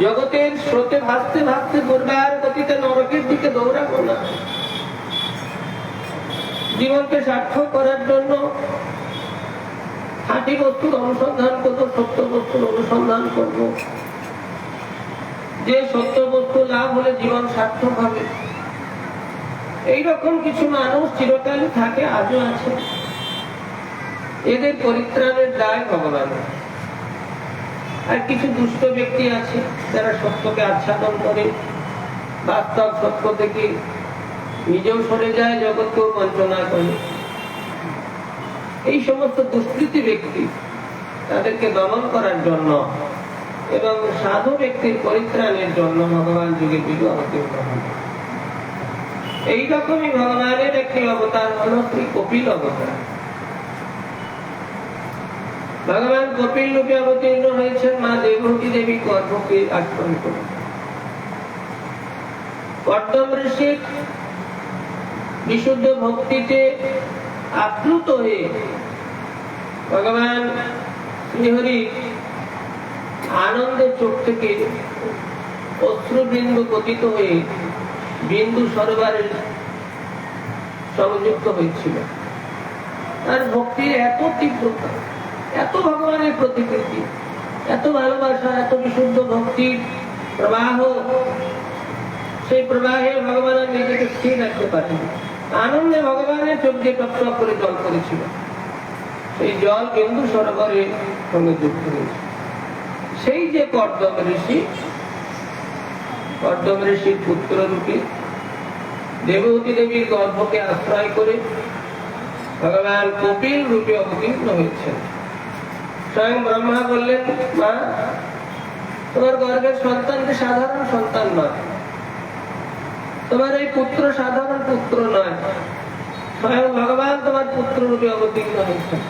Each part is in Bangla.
জগতের স্রোতে ভাসতে ভাসতে দুর্বার গতিতে নরকের দিকে দৌড়াবো না। জীবনকে সার্থক করার জন্য খাঁটি বস্তুর অনুসন্ধান করবো, সত্য বস্তুর অনুসন্ধান করব। যে সত্য বস্তু লাভ হলে জীবন সার্থক হবে, এইরকম কিছু মানুষ চিরকালই থাকে, আজও আছে। এদের পরিত্রাণের দায় ভগবান। আর কিছু দুষ্ট ব্যক্তি আছে যারা সত্যকে আচ্ছাদন করে, বাস্তব সত্য থেকে নিজেও সরে যায়, জগৎকেও বঞ্চনা করে। এই সমস্ত দুষ্কৃতী ব্যক্তি, তাদেরকে দমন করার জন্য এবং সাধু ব্যক্তির পরিত্রাণের জন্য ভগবান যুগে যুগে অবতীর্ণ হন। এইরকমই ভগবানের একটি অবতার হল শ্রী কপিল অবতার। ভগবান কপিল রূপে অবতীর্ণ হয়েছেন মা দেবহূতি দেবী গর্ভকে আশ্রয় করে। কর্দম ঋষির বিশুদ্ধ ভক্তিতে আপ্লুত হয়ে ভগবান শ্রীহরি আনন্দের চোখ থেকে অশ্রুবিন্দু পতিত হয়ে বিন্দু সরোবরের সংযুক্ত হয়েছিল। তার ভক্তির এত তীব্রতা, এত ভগবানের প্রতিকৃতি, এত ভালোবাসা, এত বিশুদ্ধ ভক্তির প্রবাহ, সেই প্রবাহে ভগবান নিজেকে স্থির রাখতে পারেন। আনন্দে ভগবানের চোখ দিয়ে টপ টপ করে জল করেছিল। সেই জল বিন্দু সরোবরে সঙ্গে যুক্ত হয়েছে। সেই যে কর্দম ঋষি, কর্দম ঋষির পুত্র রূপে দেবহূতি দেবীর গর্ভকে আশ্রয় করে ভগবান কপিল রূপে অবতীর্ণ হয়েছেন। স্বয়ং ব্রহ্মা বললেন, মা, তোমার গর্ভের সন্তানটি সাধারণ সন্তান নয়, তোমার এই পুত্র সাধারণ পুত্র নয়, স্বয়ং ভগবান তোমার পুত্র রূপে অবতীর্ণ হয়েছেন।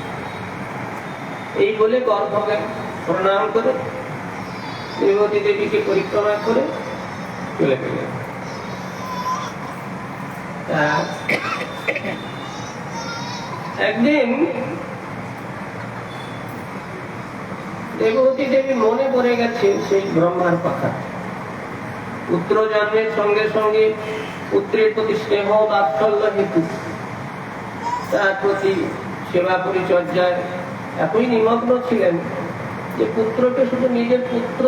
এই বলে গর্ভকে প্রণাম করে দেবহূতি দেবীকে পরিক্রমা করে চলে গেলেন। একদিন দেবহূতি দেবী মনে পড়ে গেছে সেই ব্রহ্মার কথা। পুত্র জন্মের সঙ্গে সঙ্গে পুত্রের প্রতি স্নেহ বাৎসল্য হেতু তার প্রতি সেবা পরিচর্যায় এতই নিমগ্ন ছিলেন যে পুত্রকে শুধু নিজের পুত্র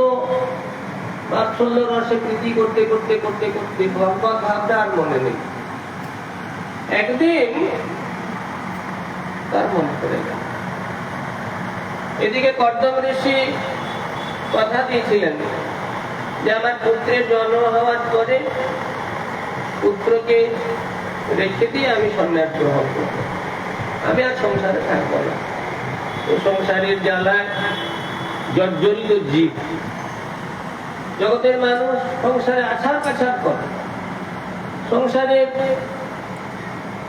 বাৎসল্য রসে প্রীতি করতে করতে করতে করতে ভগবত ভাবটা আর মনে নেই। একদিন তার মনে পড়ে গেল। এদিকে কর্দম ঋষি কথা দিয়েছিলেন যে আমার পুত্রের জন্ম হওয়ার পরে পুত্রকে রেখে দিয়ে আমি সন্ন্যাস গ্রহণ করব, আমি আর সংসারে থাকবো না। সংসারের জ্বালায় জর্জরিত জীব, জগতের মানুষ সংসারে আছাড় কাছাড় করে, সংসারে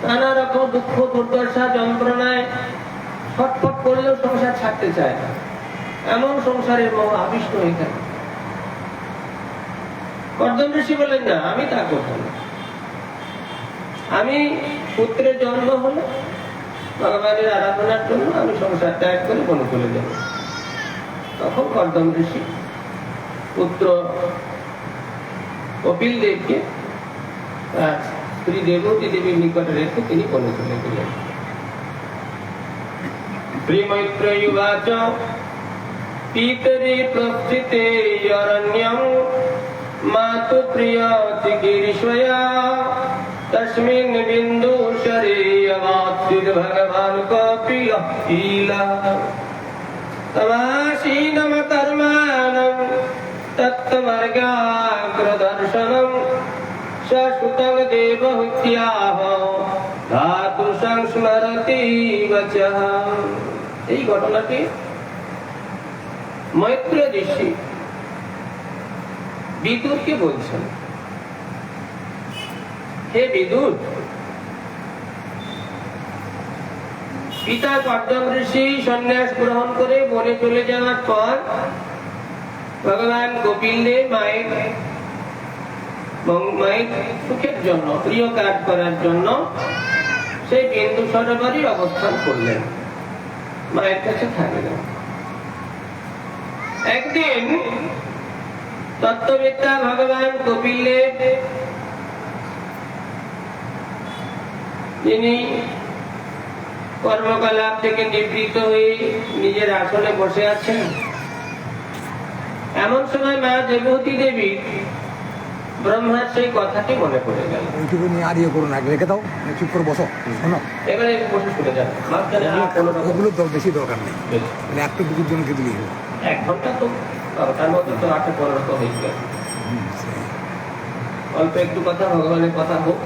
নানা রকম দুঃখ দুর্দশা যন্ত্রণায় ছটফট করলেও সংসার ছাড়তে চায় না, এমন সংসারের মোহ আবিষ্ট হয়ে থাকে। কর্দম ঋষি বলেন, না, আমি তা করব না। আমি পুত্রের জন্ম হলো ভগবানের আরাধনার জন্য আমি সংসার ত্যাগ করে বনে চলে যাব। তখন কর্দম ঋষি পুত্র কপিল দেবকে শ্রী দেবহূতি দেবীর নিকটে রেখে তিনি বনে চলে গেলেন। শ্রীমৈত্রেয়ুবাচ পিতরি প্রস্থিতে অরণ্যং মাতু প্রিয় চিকিৎসয়া তস্মিন বিন্দুসরে অবাচ্যুত ভগবান কপিল তমাসীনম কর্মাণং তত্ত্বমার্গাগ্রদর্শনং শাশ্বতং দেবহূত্যাহ ধাতু সংস্মরতি বচঃ। এই ঘটনাটি মৈত্র ঋষি বিদুরকে বলছেন, হে বিদুর, পিতা কর্দম ঋষি সন্ন্যাস গ্রহণ করে বনে চলে যাওয়ার পর ভগবান কপিল দেব মায়ের সুখের জন্য, প্রিয় কাজ করার জন্য সেই বিন্দু সরোবরে অবস্থান করলেন, মায়ের কাছে থাকলেন। একদিন তত্ত্ববেত্তা ভগবান কপিল দেব, তিনি কর্মকলাপ থেকে নিবৃত্ত হয়ে নিজের আসনে বসে আছেন। এমন সময় মা দেবহূতি দেবী ব্রহ্মার সেই কথাটি মনে পড়ে গেল। আর ইয়ে করো না, রেখে দাও, চুপ করে বসো, শোনো। এবারে বসে শুনে যান, ওগুলো বেশি দরকার নেই, একটা দুটোর জন্য দিলেই হবে। 1 ঘন্টা তো তার মধ্যে তো 8-15 তো হয়ে গেল। অল্প একটু কথা, ভগবানের কথা হোক।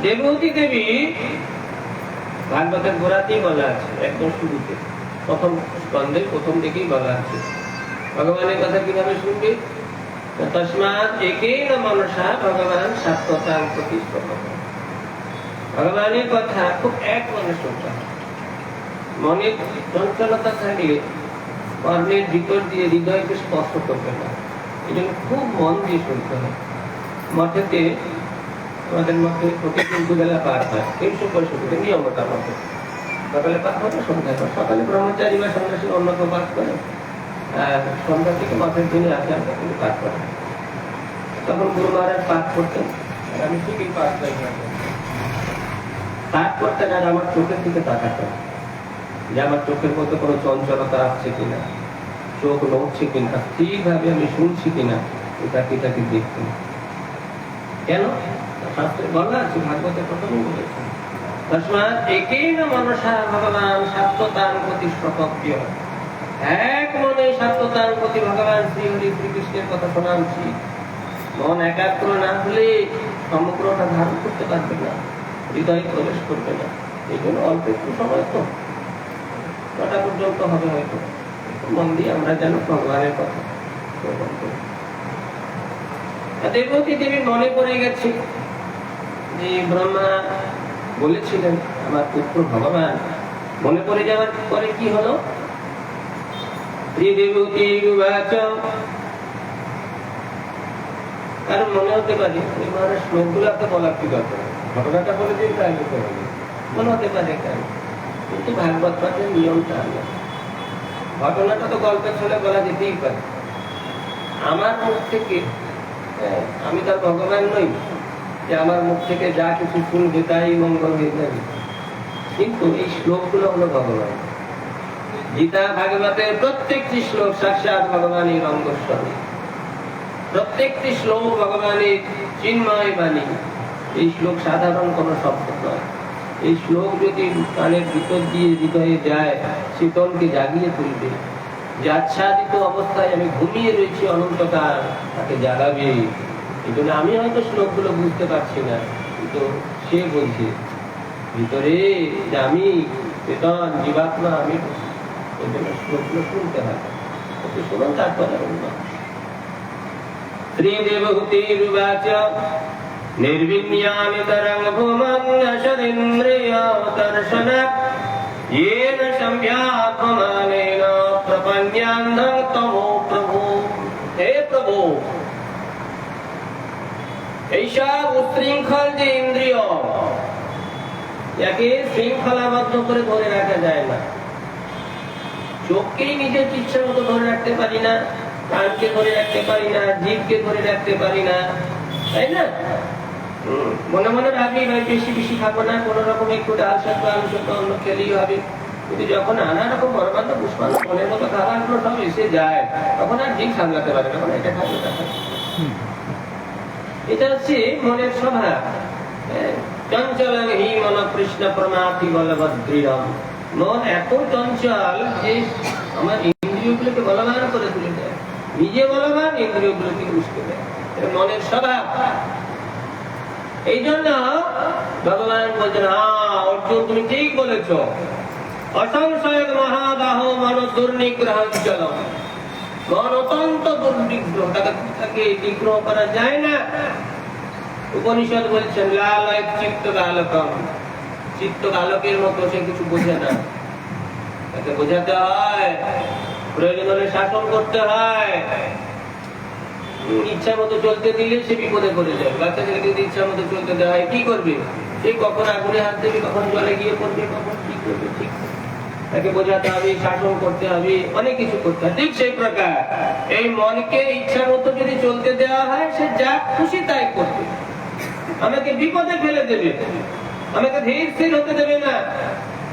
দেবহূতি দেবী ভাগবতের গোড়াতেই বলা আছে, একদম শুরুতে প্রথম স্কন্ধের প্রথম দিকেই বলা আছে ভগবানের কথা কিভাবে শুনবে। তস্মাৎ একেন মনসা ভগবান শাশ্বতাং প্রতিষ্ঠতে। ভগবানের কথা খুব এক মনে শুনতে হবে। মনের চঞ্চলতা থাকলে কর্ণের ভিতর দিয়ে হৃদয়কে স্পর্শ করবে না, এই জন্য খুব মন দিয়ে শুনতে হবে। মঠেতে আমাদের মধ্যে প্রতিদিন দুবেলা পাঠ হয়, 365 নিয়মতা মতে। সকালে পাঠ হবে, সন্ধ্যায় পাঠ। সকালে ব্রহ্মচারী বা সন্ন্যাসী অন্যত পাঠ করে, আর সন্ধ্যা থেকে মঠের দিনে আসে আমরা কিন্তু পাঠ করি। তখন গুরু মহারাজ পাঠ করতেন, আমি ঠিকই পাঠ করতেন। আর আমার চোখের দিকে তাকাতেন যে আমার চোখের মধ্যে কোনো চঞ্চলতা আসছে কিনা, চোখ নড়ছে কিনা, ঠিকভাবে আমি শুনছি কিনা, তাকে দেখতেন। কেন? শাস্ত্রে বলা আছে, ভাগবতে প্রথমে বলেছে তস্মাৎ একেন মনসা ভগবান শাশ্বতাং প্রতিষ্ঠতে। এক মনে শাশ্বতাং প্রতি ভগবান শ্রীহরি শ্রীকৃষ্ণের কথা শোনাচ্ছি। মন একাগ্র না হলে সমগ্রটা ধারণ করতে পারবে না, হৃদয়ে প্রবেশ করবে না। এই জন্য অল্প একটু সময় তো 9টা পর্যন্ত হবে হয়তো, মন দিয়ে আমরা যেন ভগবানের কথা শ্রবণ করি। দেবহূতি দেবীর মনে পড়ে গেছে যে ব্রহ্মা বলেছিলেন আমার পুত্র ভগবান। মনে পড়ে যাওয়ার পরে কি হলো? কারণ মনে হতে পারে শ্লোকগুলো তো বলার কি দরকার, ঘটনাটা বলে দিন তাই মনে হতে পারে কেন, কিন্তু ভাগবত পাঠের নিয়মটা আলাদা। ঘটনাটা তো গল্পের ছলে বলা যেতেই পারে। আমার মুখ থেকে, আমি তার ভগবান নই যে আমার মুখ থেকে যা কিছু শুনবে তাই মঙ্গল হয়ে যাবে, কিন্তু এই শ্লোকগুলো হলো ভগবান। গীতা ভাগবতের প্রত্যেকটি শ্লোক সাক্ষাৎ ভগবানের অঙ্গস্বরূপ, প্রত্যেকটি শ্লোক ভগবানের চিন্ময় বাণী। এই শ্লোক সাধারণ কোন শব্দ নয়। এই শ্লোক যদি কানের ভিতর দিয়ে হৃদয়ে যায়, চেতনকে জাগিয়ে তুলবে। যে আচ্ছাদিত অবস্থায় আমি ঘুমিয়ে রয়েছি অনন্তকাল, তাকে জাগাবে। এই জন্য আমি হয়তো শ্লোকগুলো বুঝতে পারছি না, কিন্তু সে বলছে ভিতরে যে আমি চেতন জীবাত্মা, আমি এই জন্য শ্লোকগুলো শুনতে হয়। শুনুন তারপরে শ্রীদেবহূতিরুবাচ নির্বিণ্যামি তরং ভূমন্যশরিন্দ্রিয় দর্শনাৎ येन सम्यात्मनेन प्रपन्यान्धं तमो प्रभु। हे प्रभु, এইসব উশৃঙ্খল যে ইন্দ্রিয়, একে শৃঙ্খলাবদ্ধ করে ধরে রাখা যায় না। চোখকেই নিজের ইচ্ছা মতো ধরে রাখতে পারি না, কানকে ধরে রাখতে পারি না, জিভকে ধরে রাখতে পারি না, তাই না? মনে মনে ভাবি বেশি বেশি খাবো না, কোন রকম একটু ডাল শাক বা আলু শাক অন্য খেলেই হবে। কিন্তু যখন নানা রকম বরবাদ পুষ্পান্ন মনের মতো খাবারগুলো সব এসে যায়, তখন আর জিভ সামলাতে পারে না, এটা খাবো না। এটা হচ্ছে মনের স্বভাব। চঞ্চলং হি মন কৃষ্ণ প্রমাথি বলভদ্রীরম। মন এত চঞ্চল যে আমার ইন্দ্রিয়গুলোকে বলবান করে তুলে দেয়, নিজে বলবান, ইন্দ্রিয়গুলোকে বুঝতে দেয়। এটা মনের স্বভাব। এই জন্য ভগবান বলছেন, অর্জুন তুমি ঠিক বলেছ, অসংশয় মহাবাহ মন দুর্নিগ্রহ চল। মন অত্যন্ত দুর্নিগ্রহ, তাকে নিগ্রহ করা যায় না। উপনিষদ বলছেন লাল চিত্ত বালকম, চিত্ত বালকের মতো সে কিছু বোঝে না, তাকে বোঝাতে হয়, প্রয়োজন হলে শাসন করতে হয়। ইচ্ছা মতো চলতে দিলে সে বিপদে পড়ে যায়। বাচ্চাদেরকে যদি ইচ্ছা মতো চলতে দেওয়া হয়, কি করবে? সে কখন আগুনে হাত দেবে, কখন জলে গিয়ে পড়বে, কখন কি করবে, ঠিক তাকে বোঝাতে হবে, শাসন করতে হবে, অনেক কিছু করতে হবে। ঠিক সেই প্রকার এই মনকে ইচ্ছা মতো যদি চলতে দেওয়া হয়, সে যা খুশি তাই করবে, আমাকে বিপদে ফেলে দেবে, আমাকে ধীর স্থির হতে দেবে না,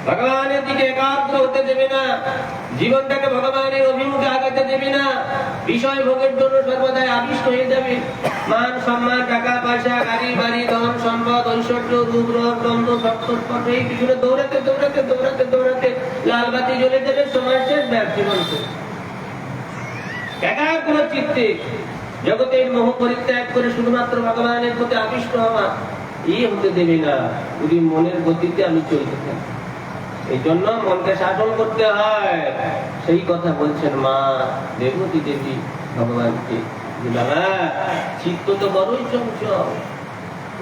ভগবানের দিকে একাগ্র হতে দেবে না, জীবনটাকে ভগবানের অভিমুখে আগাতে দেবে না, বিষয় ভোগের জন্য সর্বদাই আবিষ্ট হয়ে যাবে। মান সম্মান, টাকা পয়সা, গাড়ি বাড়ি, ধন সম্পদ, ঐশ্বর্য, রূপ রস গন্ধ সপ্তস্পর্শ, এই পিছনে দৌড়াতে দৌড়াতে দৌড়াতে দৌড়াতে লাল বাতি জ্বলে যাবে, সময় শেষ, ব্যর্থ জীবন শেষ। একাগ্র চিত্তে জগতের মোহ পরিত্যাগ করে শুধুমাত্র ভগবানের প্রতি আবিষ্ট হওয়া হতে দেবে না, যদি মনের গতিতে আমি চলতে থাকি। এই জন্য মনকে শাসন করতে হয়। সেই কথা বলছেন মা দেবতী দেবী ভগবানকে, বাবা চিত্ত তো বড়ই চঞ্চল,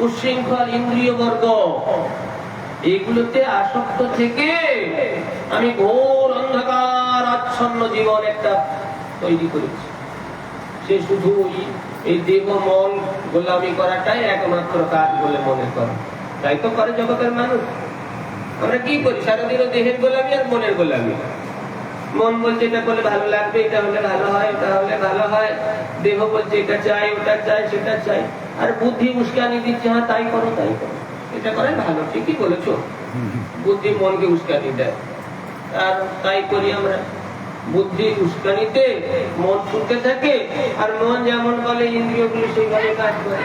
উচ্ছৃঙ্খল ইন্দ্রিয় বর্গ, এগুলোতে আসক্ত থেকে আমি ঘোর অন্ধকার আচ্ছন্ন জীবন একটা তৈরি করেছি। সে শুধু এই দেহ মন গোলামি করাটাই একমাত্র কাজ বলে মনে করে, তাই তো করে জগতের মানুষ। আমরা কি করি সারাদিন? দেহের গোলামি আর মনের গোলামি। মন বলছে এটা করলে ভালো লাগবে, এটা হলে ভালো হয়, ওটা হলে ভালো হয়, দেহ বলছে এটা চাই, ওটা চাই, সেটা চাই, আর বুদ্ধি উস্কানি দিচ্ছে, হ্যাঁ তাই করো তাই করো, এটা করে ভালো, ঠিকই বলেছো। বুদ্ধি মনকে উস্কানি দেয়, আর তাই করি আমরা। বুদ্ধি উস্কানিতে মন ছুটতে থাকে, আর মন যেমন বলে ইন্দ্রিয়গুলো সেইভাবে কাজ করে।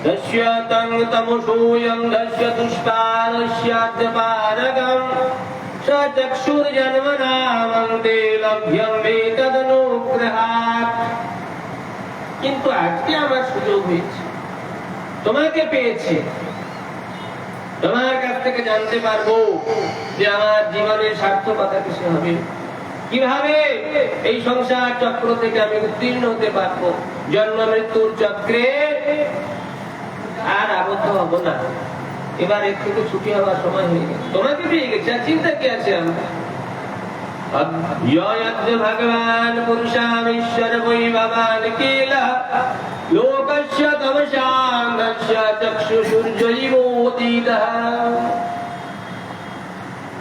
দস্যতং তমসূয়ং দস্য দুষ্পারস্যাদ্যপারগং সচক্ষুর্জন্মনামন্তে লভ্যং বেতদনুগ্রহাৎ। কিন্তু আজকে আমার সুযোগ হয়েছে, তোমাকে পেয়েছি, তোমার কাছ থেকে জানতে পারবো যে আমার জীবনের সার্থকতা কিসে হবে, কিভাবে এই সংসার চক্র থেকে আমি উত্তীর্ণ হতে পারবো, জন্ম মৃত্যুর চক্রে আর আবদ্ধ হব না। এবার এর থেকে ছুটি হওয়ার সময় হয়ে গেছে, তোমাকে পেয়ে গেছে, আর চিন্তা কি আছে আমরা? ভগবান পুরুষামীশ্বর বৈভবান কিলা লোকস্য তমসাঙ্গস্য চক্ষুষুর্জৈবোদিতঃ।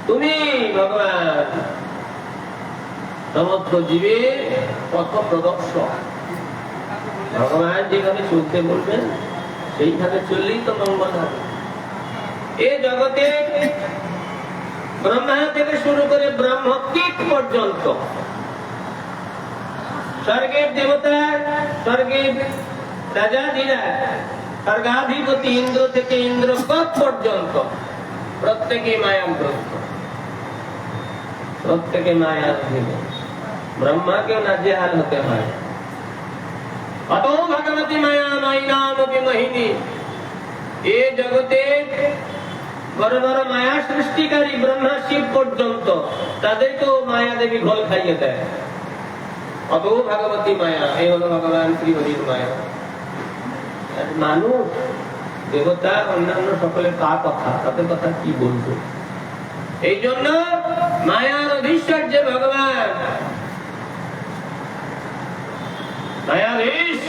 তুমি ভগবান সমস্ত জীবের পথ প্রদর্শক। ভগবান যেভাবে চলতে বলবেন সেইভাবে চললেই তো মঙ্গল হবে। এই জগতে ব্রহ্মা থেকে শুরু করে ব্রহ্মকীট পর্যন্ত, স্বর্গের দেবতা, স্বর্গের রাজাধিরা, স্বর্গাধিপতি ইন্দ্র থেকে ইন্দ্রকপ পর্যন্ত প্রত্যেকে মায়াগ্রস্ত, প্রত্যেকে মায়াধীন। ব্রহ্মাকেও নাজেহাল হতে হয়। অতো ভগবতী মায়া মাইনামপি মোহিনী। এ জগতে বড় বড় মায়া সৃষ্টিকারী ব্রহ্মা শিব পর্যন্ত তাদেরকেও মায়া দেবী ঘোল খাইয়ে দেয়। অতো ভগবতী মায়া, এই হলো ভগবান শ্রীহরির মায়া। মানুষ, দেবতা, অন্যান্য সকলের কার কথা, তাদের কথা কি বলবো? এই জন্য মায়ার অধীশ্বর যে ভগবান, মায়াধীশ,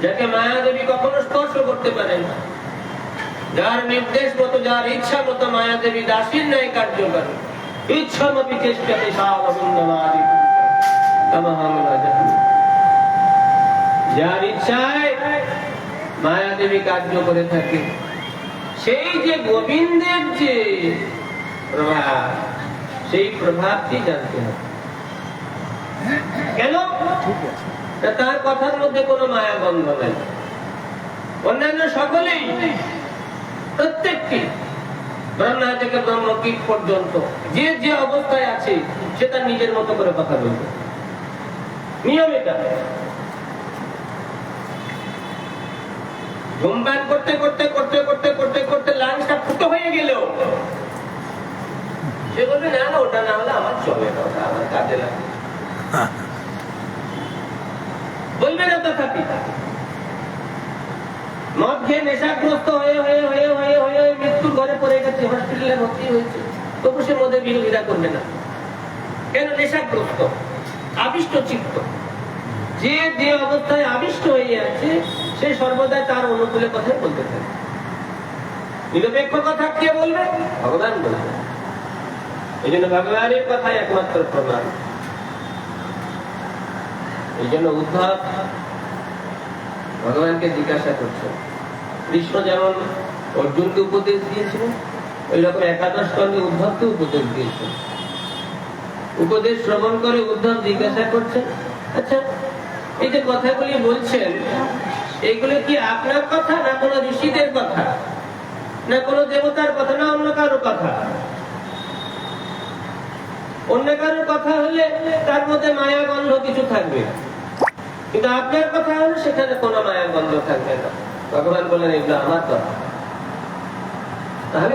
যাকে মায়া দেবী কখনো স্পর্শ করতে পারে না, যার নির্দেশ মতো, যার ইচ্ছা মতো মায়া দেবী দাসীর ন্যায় কার্য করে। ইচ্ছামপি চেষ্টাতে যার ইচ্ছায় মায়া দেবী কার্য করে থাকে। সেই যে গোবিন্দের যে প্রভাব, সেই প্রভাবটি জানতে হবে। কেন? তার কথার মধ্যে কোনো মায়া গন্ধ নাই। অন্যান্য সকলেই, প্রত্যেকটি ব্রহ্মা থেকে ব্রহ্মকীট পর্যন্ত যে যে অবস্থায় আছে সে তার নিজের মতো করে কথা বলবে, নিয়ম এটা। ধূমপান করতে করতে করতে করতে করতে করতে লাংসটা ফুটো হয়ে গেল, সে বলবে না না ওটা না হলে আমার চলে না, ওটা আমার কাজে লাগে, বলবে না। তথাপি মদ খেয়ে নেশাগ্রস্ত হয়ে হয়ে হয়ে হয়ে হয়ে মৃত্যুর ঘরে পড়ে গেছে, হসপিটালে ভর্তি হয়েছে, তবু সে মদের বিরোধিতা করবে না। কেন? নেশাগ্রস্ত, আবিষ্ট চিত্ত। যে যে অবস্থায় আবিষ্ট হয়ে আছে সে সর্বদাই তার অনুকূলে কথাই বলতে থাকে। নিরপেক্ষ কথা কে বলবে? ভগবান বলবে। এই জন্য ভগবানের কথাই একমাত্র প্রমাণ। এই জন্য উদ্ধব ভগবানকে জিজ্ঞাসা করছেন, কৃষ্ণ যেমন অর্জুনকে উপদেশ দিয়েছিলেন, ওই রকম একাদশ স্কন্ধে উদ্ধবকে উপদেশ দিয়েছেন। উপদেশ শ্রবণ করে উদ্ধব জিজ্ঞাসা করছেন, আচ্ছা এই যে কথাগুলি বলছেন, এইগুলো কি আপনার কথা না কোনো ঋষিদের কথা, না কোনো দেবতার কথা, না অন্য কারো কথা? অন্য কারো কথা হলে তার মধ্যে মায়া গন্ধ কিছু থাকবে, কিন্তু আপনার কথা হলে সেখানে কোনো মায়া গন্ধ থাকবে না। ভগবান বলেন এগুলো আমার কথা। তাহলে